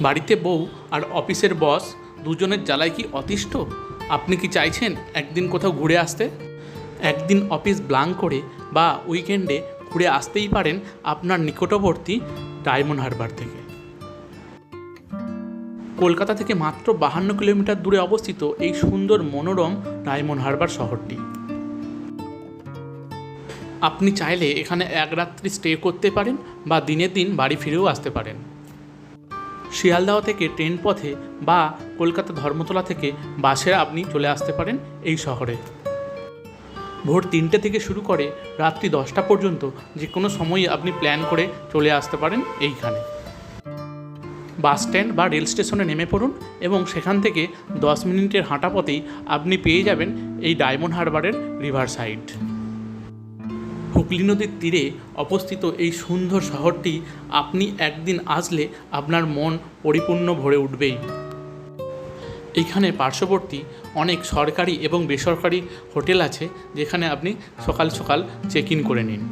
বাড়িতে বউ আর অফিসের বস দুজনের জ্বালায় কি অতিষ্ঠ? আপনি কি চাইছেন একদিন কোথাও ঘুরে আসতে? একদিন অফিস ব্লাঙ্ক করে বা উইকেন্ডে ঘুরে আসতেই পারেন আপনার নিকটবর্তী ডায়মন্ড হারবার থেকে। কলকাতা থেকে মাত্র 52 কিলোমিটার দূরে অবস্থিত এই সুন্দর মনোরম ডায়মন্ড হারবার শহরটি। আপনি চাইলে এখানে এক রাত্রি স্টে করতে পারেন বা দিনের দিন বাড়ি ফিরেও আসতে পারেন। শিয়ালদহ থেকে ট্রেন পথে বা কলকাতা ধর্মতলা থেকে বাসে আপনি চলে আসতে পারেন এই শহরে। ভোর 3টে থেকে শুরু করে রাত্রি 10টা পর্যন্ত যে কোনো সময়ই আপনি প্ল্যান করে চলে আসতে পারেন এইখানে। বাস স্ট্যান্ড বা রেল স্টেশনে নেমে পড়ুন এবং সেখান থেকে 10 মিনিটের হাঁটা পথেই আপনি পেয়ে যাবেন এই ডায়মন্ড হারবারের রিভার সাইড। হুগলি নদীর তীরে অবস্থিত এই সুন্দর শহরটি আপনি একদিন আসলে আপনার মন পরিপূর্ণ ভরে উঠবেই। এইখানে পার্শ্ববর্তী অনেক সরকারি এবং বেসরকারি হোটেল আছে যেখানে আপনি সকাল সকাল চেক ইন করে নিন,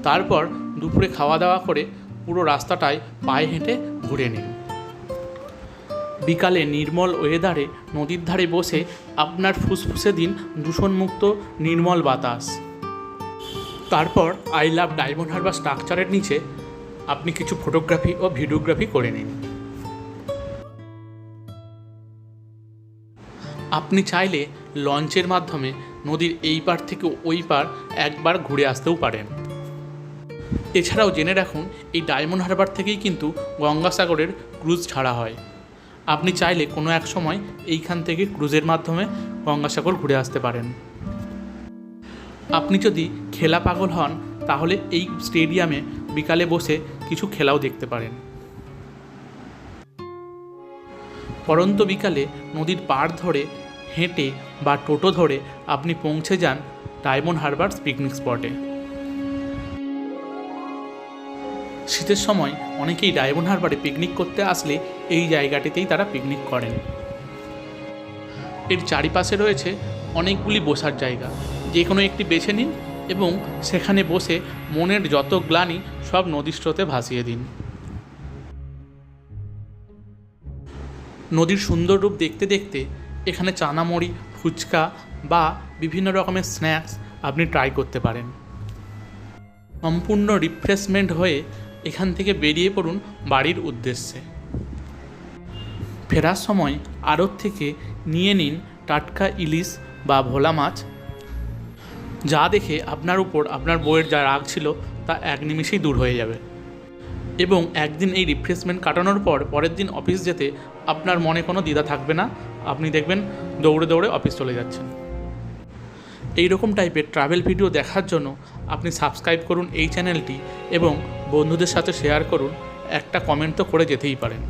তারপর দুপুরে খাওয়া দাওয়া করে পুরো রাস্তাটায় পায়ে হেঁটে ঘুরে নিন। বিকালে নির্মল ওয়েদারে নদীর ধারে বসে আপনার ফুসফুসে দিন দূষণমুক্ত নির্মল বাতাস। তারপর আই লাভ ডায়মন্ড হারবার স্ট্রাকচারের নিচে আপনি কিছু ফটোগ্রাফি ও ভিডিওগ্রাফি করে নিন। আপনি চাইলে লঞ্চের মাধ্যমে নদীর এই পার থেকে ওই পার একবার ঘুরে আসতেও পারেন। এছাড়াও জেনে রাখুন এই ডায়মন্ড হারবার থেকেই কিন্তু গঙ্গাসাগরের ক্রুজ ছাড়া হয়। আপনি চাইলে কোনো এক সময় এইখান থেকে ক্রুজের মাধ্যমে গঙ্গাসাগর ঘুরে আসতে পারেন। আপনি যদি খেলা পাগল হন তাহলে এই স্টেডিয়ামে বিকালে বসে কিছু খেলাও দেখতে পারেন। পরন্ত বিকালে নদীর পাড় ধরে হেঁটে বা টোটো ধরে আপনি পৌঁছে যান ডায়মন্ড হারবার পিকনিক স্পটে। শীতের সময় অনেকেই ডায়মন্ড হারবারে পিকনিক করতে আসলে এই জায়গাটিতেই তারা পিকনিক করেন। এর চারিপাশে রয়েছে অনেকগুলি বসার জায়গা, যে কোনো একটি বেছে নিন এবং সেখানে বসে মনের যত গ্লানি সব নদীর স্রোতে ভাসিয়ে দিন। নদীর সুন্দর রূপ দেখতে দেখতে এখানে চানামুড়ি, ফুচকা বা বিভিন্ন রকমের স্ন্যাক্স আপনি ট্রাই করতে পারেন। সম্পূর্ণ রিফ্রেশমেন্ট হয়ে এখান থেকে বেরিয়ে পড়ুন বাড়ির উদ্দেশ্যে। ফেরার সময় আড়ত থেকে নিয়ে নিন টাটকা ইলিশ বা ভোলা মাছ, যা দেখে আপনার উপর আপনার বউয়ের যা রাগ ছিল তা এক নিমিষেই দূর হয়ে যাবে। এবং একদিন এই রিফ্রেশমেন্ট কাটানোর পর পরের দিন অফিস যেতে আপনার মনে কোনো দ্বিধা থাকবে না, আপনি দেখবেন দৌড়ে দৌড়ে অফিস চলে যাচ্ছেন। এই রকম টাইপের ট্রাভেল ভিডিও দেখার জন্য আপনি সাবস্ক্রাইব করুন এই চ্যানেলটি এবং বন্ধুদের সাথে শেয়ার করুন, একটা কমেন্ট তো করে যেতেই পারেন।